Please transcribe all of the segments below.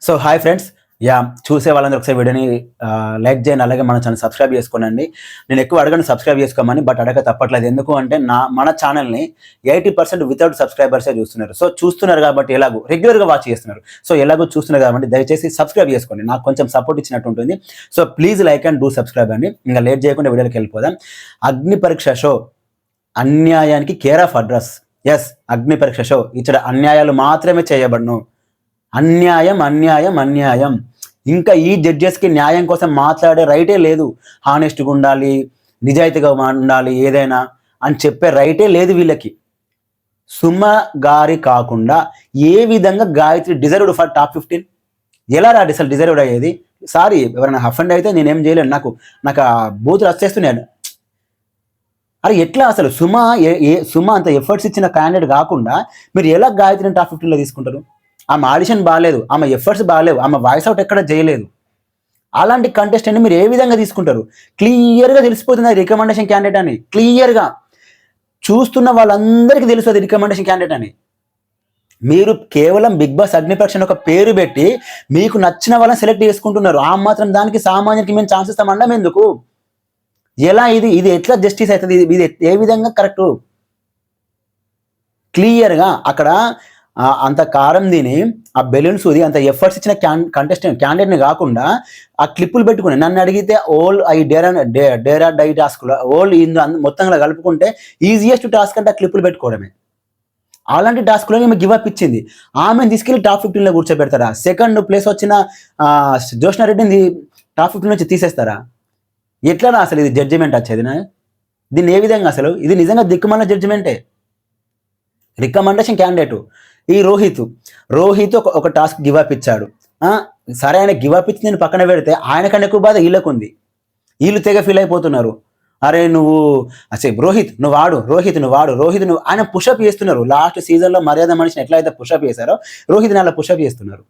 So hi friends, చూసే వాళ్ళందరూ ఒకసారి వీడియోని లైక్ చేయండి, అలాగే మన ఛానల్ సబ్స్క్రైబ్ చేసుకోనండి. నేను ఎక్కువ అడగను సబ్స్క్రైబ్ చేసుకోమని, బట్ అడగ తప్పట్లేదు. ఎందుకు అంటే మన ఛానల్ని 80% వితౌట్ సబ్స్క్రైబర్సే చూస్తున్నారు. సో చూస్తున్నారు కాబట్టి ఎలాగో రెగ్యులర్గా వాచ్ చేస్తున్నారు. సో ఎలాగో చూస్తున్నారు కాబట్టి దయచేసి సబ్స్క్రైబ్ చేసుకోండి, నాకు కొంచెం సపోర్ట్ ఇచ్చినట్టు ఉంటుంది. So please like and do subscribe అండి. ఇంకా లేట్ చేయకుండా వీడియోకి వెళ్ళిపోదాం. అగ్ని పరీక్ష షో అన్యాయానికి కేర్ ఆఫ్ అడ్రస్. ఎస్, అగ్ని పరీక్ష షో ఇక్కడ అన్యాయాలు మాత్రమే చేయబడను. అన్యాయం అన్యాయం అన్యాయం. ఇంకా ఈ జడ్జెస్కి న్యాయం కోసం మాట్లాడే రైటే లేదు. హానెస్ట్గా ఉండాలి, నిజాయితీగా ఉండాలి ఏదైనా అని చెప్పే రైటే లేదు వీళ్ళకి. సుమ గారి కాకుండా ఏ విధంగా గాయత్రి డిజర్వ్డ్ ఫర్ టాప్ 15? ఎలా రా అసలు డిజర్వ్డ్ అయ్యేది? సారీ, ఎవరైనా అఫెండ్ అయితే నేనేం చేయలేను, నాకు ఆ బూతులు వచ్చేస్తున్నాను. అరే ఎట్లా అసలు సుమ అంత ఎఫర్ట్స్ ఇచ్చిన క్యాండిడేట్ కాకుండా మీరు ఎలా గాయత్రిని టాప్ 15లో తీసుకుంటారు? ఆమె ఆడిషన్ బాగాలేదు, ఆమె ఎఫర్ట్స్ బాగాలేవు, ఆమె వాయిస్ అవుట్ ఎక్కడ చేయలేదు. అలాంటి కంటెస్టెంట్ని మీరు ఏ విధంగా తీసుకుంటారు? క్లియర్గా తెలిసిపోతుంది రికమెండేషన్ క్యాండిడేట్ అని. క్లియర్గా చూస్తున్న వాళ్ళందరికీ తెలుసు అది రికమెండేషన్ క్యాండిడేట్ అని. మీరు కేవలం బిగ్ బాస్ అగ్నిపరీక్ష ఒక పేరు పెట్టి మీకు నచ్చిన వాళ్ళని సెలెక్ట్ చేసుకుంటున్నారు. ఆ మాత్రం దానికి సామాన్యుడికి మేము ఛాన్స్ ఇస్తామన్నాం ఎందుకు? ఎలా ఇది ఎట్లా జస్టిస్ అవుతుంది? ఇది ఏ విధంగా కరెక్టు? క్లియర్గా అక్కడ అంత కారం తిని ఆ బెలూన్స్ ది అంత ఎఫర్ట్స్ ఇచ్చిన క్యాండిడేట్ని కాకుండా ఆ క్లిప్పులు పెట్టుకుని నన్ను అడిగితే ఈ డేరా డై టాస్క్లో మొత్తంగా కలుపుకుంటే ఈజియెస్ట్ టాస్క్ అంటే ఆ క్లిప్పులు పెట్టుకోవడమే. అలాంటి టాస్క్లో ఈమె గివప్ ఇచ్చింది. ఆమెను తీసుకెళ్ళి టాప్ 15లో కూర్చోబెడతారా? సెకండ్ ప్లేస్ వచ్చిన జ్యోష్నా రెడ్డిని టాప్ 15 నుంచి తీసేస్తారా? ఎట్లా అసలు ఇది జడ్జిమెంట్ వచ్చేది? దీన్ని ఏ విధంగా అసలు? ఇది నిజంగా దిక్కుమాలిన జడ్జిమెంటే. రికమెండేషన్ క్యాండిడేటు ఈ రోహిత్ ఒక టాస్క్ గివప్ ఇచ్చాడు. సరే, ఆయన గివప్ ఇచ్చి నేను పక్కన పెడితే ఆయనకన్నా ఎక్కువ బాధ వీళ్ళకు ఉంది. వీళ్ళు తెగ ఫీల్ అయిపోతున్నారు. అరే నువ్వు రోహిత్ నువ్వు వాడు ఆయన పుషప్ చేస్తున్నారు. లాస్ట్ సీజన్లో మర్యాద మనిషిని ఎట్లా అయితే పుషప్ చేశారో రోహిత్ని అలా పుషప్ చేస్తున్నారు.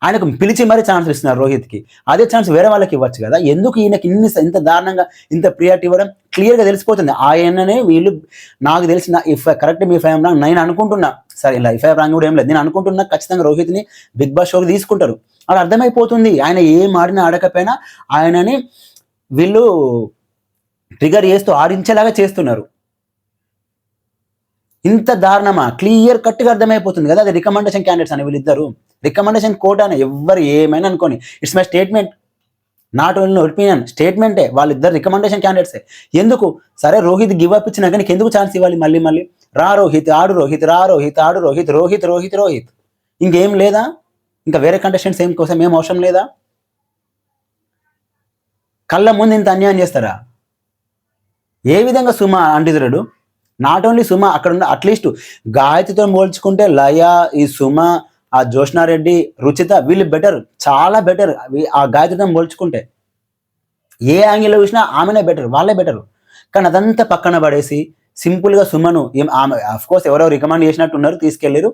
ఆయనకు పిలిచి మరీ ఛాన్స్ ఇస్తున్నారు రోహిత్కి. అదే ఛాన్స్ వేరే వాళ్ళకి ఇవ్వచ్చు కదా. ఎందుకు ఈయనకి ఇంత దారుణంగా ఇంత ప్రియారిటీ ఇవ్వడం? క్లియర్గా తెలిసిపోతుంది ఆయననే వీళ్ళు. నాకు తెలిసిన కరెక్ట్ మీ ఫైవ్ రాంగ్ నేను అనుకుంటున్నా. సరే, ఇలా ఫైవ్ రాంగ్ కూడా ఏం లేదు, నేను అనుకుంటున్నా ఖచ్చితంగా రోహిత్ని బిగ్ బాస్ షోకి తీసుకుంటారు. అది అర్థమైపోతుంది. ఆయన ఏం ఆడినా ఆడకపోయినా ఆయనని వీళ్ళు ట్రిగర్ చేస్తూ ఆడించేలాగా చేస్తున్నారు. ఇంత దారుణమా? క్లియర్ కట్గా అర్థమైపోతుంది కదా. అది రికమెండేషన్ క్యాండిడేట్స్ అని వీళ్ళిద్దరు. రికమెండేషన్ కోట్ అని ఎవరు ఏమైనా అనుకోని, it's my statement, not only opinion, స్టేట్మెంటే. వాళ్ళిద్దరు రికమెండేషన్ క్యాండిడేట్సే. ఎందుకు? సరే, రోహిత్ గివప్ ఇచ్చినా కానీ ఎందుకు ఛాన్స్ ఇవ్వాలి? మళ్ళీ రా రోహిత్, ఆడు రోహిత్, ఆడు రోహిత్. ఇంకేం లేదా? ఇంకా వేరే కంటెస్టెంట్స్ కోసం ఏం అవసరం లేదా? కళ్ళ ముందు ఇంత అన్యాయం చేస్తారా? ఏ విధంగా సుమ అంటిదురుడు? నాట్ ఓన్లీ సుమ, అక్కడ ఉన్న అట్లీస్ట్ గాయత్రితో పోల్చుకుంటే లయ, ఈ సుమ, ఆ జ్యోష్నా రెడ్డి, రుచిత వీళ్ళు బెటర్, చాలా బెటర్. ఆ గాయత్రితో పోల్చుకుంటే ఏ యాంగిల్లో చూసినా ఆమెనే బెటర్, వాళ్ళే బెటర్. కానీ అదంతా పక్కన పడేసి సింపుల్గా సుమను ఆమె అఫ్కోర్స్ ఎవరో రికమెండ్ చేసినట్టు ఉన్నారు, తీసుకెళ్ళారు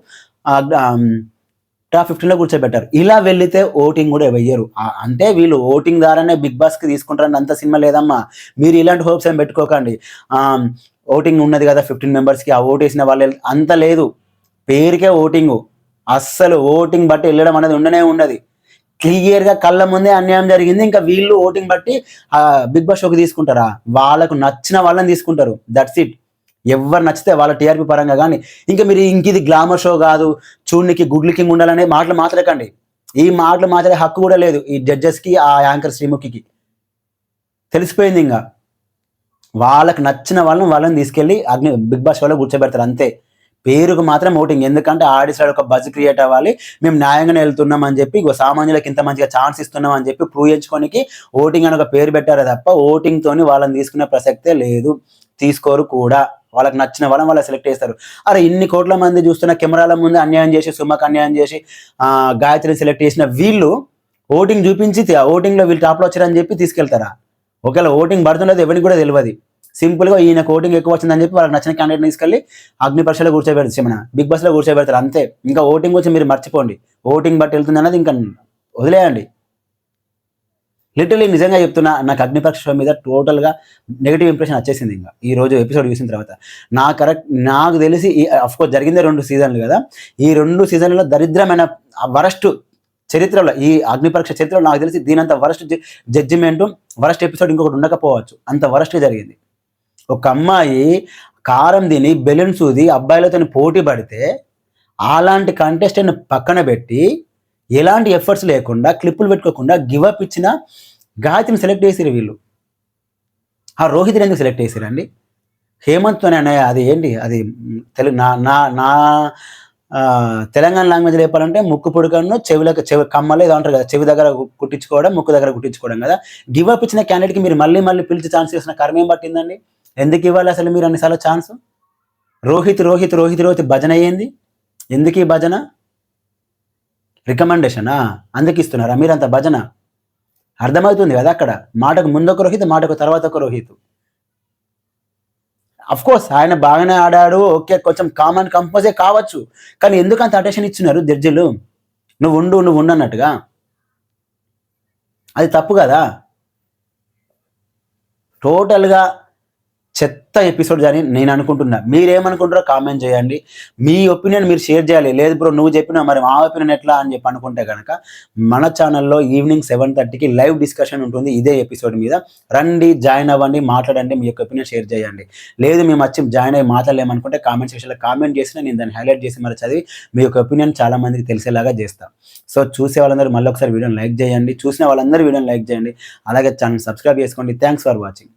టాప్ 15లో కూర్చోబెట్టారు. ఇలా వెళ్తే ఓటింగ్ కూడా వెయ్యరు. అంటే వీళ్ళు ఓటింగ్ ద్వారానే బిగ్ బాస్కి తీసుకుంటారని అంత సినిమా లేదమ్మా. మీరు ఇలాంటి హోప్స్ ఏం పెట్టుకోకండి. ఓటింగ్ ఉన్నది కదా 15 మెంబర్స్కి, ఆ ఓటు వేసిన వాళ్ళు అంత లేదు. పేరుకే ఓటింగు. అస్సలు ఓటింగ్ బట్టి వెళ్ళడం అనేది ఉండదు. క్లియర్గా కళ్ళ ముందే అన్యాయం జరిగింది. ఇంకా వీళ్ళు ఓటింగ్ బట్టి బిగ్ బాస్ షోకి తీసుకుంటారా? వాళ్ళకు నచ్చిన వాళ్ళని తీసుకుంటారు. That's it. ఎవరు నచ్చితే వాళ్ళ టీఆర్పీ పరంగా. కానీ ఇంకా మీరు ఇది గ్లామర్ షో కాదు, చూడనికి గుడ్ లుకింగ్ ఉండాలనే మాటలు మాట్లాడకండి. ఈ మాటలు మాట్లాడే హక్కు కూడా లేదు ఈ జడ్జెస్కి, ఆ యాంకర్ శ్రీముఖికి. తెలిసిపోయింది. ఇంకా వాళ్ళకి నచ్చిన వాళ్ళని తీసుకెళ్ళి బిగ్ బాస్ షోలో కూర్చోబెడతారు అంతే. పేరుకు మాత్రం ఓటింగ్. ఎందుకంటే ఆడిసాడు ఒక బజ్ క్రియేట్ అవ్వాలి, మేము న్యాయంగానే వెళ్తున్నాం అని చెప్పి, సామాన్యులకు ఇంత మంచిగా ఛాన్స్ ఇస్తున్నాం అని చెప్పి ప్రూవ్ చేయించుకోనికి ఓటింగ్ అని ఒక పేరు పెట్టారే తప్ప ఓటింగ్తోని వాళ్ళని తీసుకునే ప్రసక్తే లేదు. తీసుకోరు కూడా. వాళ్ళకి నచ్చిన వాళ్ళని సెలెక్ట్ చేస్తారు. అరే ఇన్ని కోట్ల మంది చూస్తున్న కెమెరాల ముందు అన్యాయం చేసి, సుమకు అన్యాయం చేసి, గాయత్రిని సెలెక్ట్ చేసిన వీళ్ళు ఓటింగ్ చూపించి ఓటింగ్లో వీళ్ళు టాప్లో వచ్చారని చెప్పి తీసుకెళ్తారా? ఒకవేళ ఓటింగ్ పడుతున్నది ఎవరికి కూడా తెలియదు. సింపుల్గా ఈయనకు ఓటింగ్ ఎక్కువ వచ్చిందని చెప్పి వాళ్ళకి నచ్చిన క్యాండిడేట్ తీసుకెళ్ళి అగ్ని పరీక్షలో కూర్చోబెడతారు, మన బిగ్ బాస్లో కూర్చోబెడతారు అంతే. ఇంకా ఓటింగ్ వచ్చి మీరు మర్చిపోండి. ఓటింగ్ బట్టి వెళ్తుంది అన్నది ఇంకా వదిలేయండి. లిటరలీ నిజంగా చెప్తున్నా, నాకు అగ్ని పరీక్ష షో మీద టోటల్గా నెగిటివ్ ఇంప్రెషన్ వచ్చేసింది. ఇంకా ఈ రోజు ఎపిసోడ్ చూసిన తర్వాత నాకు తెలిసి అఫ్కోర్స్ జరిగిందే 2 సీజన్లు కదా. ఈ 2 సీజన్లలో దరిద్రమైన వరస్ట్ చరిత్రలో ఈ అగ్నిపరీక్ష చరిత్రలో నాకు తెలిసి దీనంత వరస్ట్ జడ్జిమెంట్ వరస్ట్ ఎపిసోడ్ ఇంకొకటి ఉండకపోవచ్చు, అంత వరస్ట్ జరిగింది. ఒక అమ్మాయి కారం తిని బెలూన్ సూది అబ్బాయిలతో పోటీ పడితే అలాంటి కంటెస్టెంట్ పక్కన పెట్టి ఎలాంటి ఎఫర్ట్స్ లేకుండా క్లిప్పులు పెట్టుకోకుండా గివప్ ఇచ్చిన గాయత్రిని సెలెక్ట్ చేసిరు వీళ్ళు. ఆ రోహిత్ని ఎందుకు సెలెక్ట్ చేసిరండి? హేమంత్తోనే అది ఏంటి అది తెలుగు నా నా నా తెలంగాణ లాంగ్వేజ్లో చెప్పాలంటే ముక్కు పుడకను చెవి కమ్మలు ఏదో అంటారు కదా, చెవి దగ్గర కుట్టించుకోవడం, ముక్కు దగ్గర కుట్టించుకోవడం కదా. గివప్ ఇచ్చిన క్యాండిడేట్కి మీరు మళ్ళీ మళ్ళీ పిలిచి ఛాన్స్ చేసిన కర్మ ఏం పట్టిందండి? ఎందుకు ఇవ్వాలి అసలు మీరు అన్నిసార్లు ఛాన్స్? రోహిత్ రోహిత్ రోహిత్ రోహిత్ భజన అయ్యింది. ఎందుకు ఈ భజన? రికమెండేషనా? అందుకు ఇస్తున్నారా మీరంత భజన? అర్థమవుతుంది కదా అక్కడ, మాటకు ముందొక రోహిత్, మాటకు తర్వాత ఒక రోహిత్. అఫ్ కోర్స్ ఆయన బాగానే ఆడాడు, ఓకే, కొంచెం కామన్ కంపోజే కావచ్చు, కానీ ఎందుకు అంత అటెన్షన్ ఇచ్చినారు జడ్జిలు? నువ్వు ఉండు అన్నట్టుగా. అది తప్పు కదా. టోటల్గా చెత్త ఎపిసోడ్ అని నేను అనుకుంటున్నా. మీరేమనుకుంటారో కామెంట్ చేయండి. మీ ఒపీనియన్ మీరు షేర్ చేయాలి. లేదు బ్రో నువ్వు చెప్పినా మరి మా ఒపీనియన్ ఎట్లా అని చెప్పి అనుకుంటే కనుక మన ఛానల్లో ఈవినింగ్ 7:30కి లైవ్ డిస్కషన్ ఉంటుంది ఇదే ఎపిసోడ్ మీద. రండి, జాయిన్ అవ్వండి, మాట్లాడండి, మీ యొక్క ఒపీనియన్ షేర్ చేయండి. లేదు మేము వచ్చి జాయిన్ అయ్యి మాట్లాడలేమనుకుంటే కామెంట్ సెక్షన్లో కామెంట్ చేసినా నేను దాన్ని హైలైట్ చేసి మరి చదివి మీ యొక్క ఒపీనియన్ చాలా మందికి తెలిసేలాగా చేస్తాను. సో చూసే వాళ్ళందరూ మళ్ళీ ఒకసారి వీడియోని లైక్ చేయండి, చూసిన వాళ్ళందరూ వీడియోని లైక్ చేయండి, అలాగే ఛానల్ సబ్స్క్రైబ్ చేసుకోండి. Thanks for watching.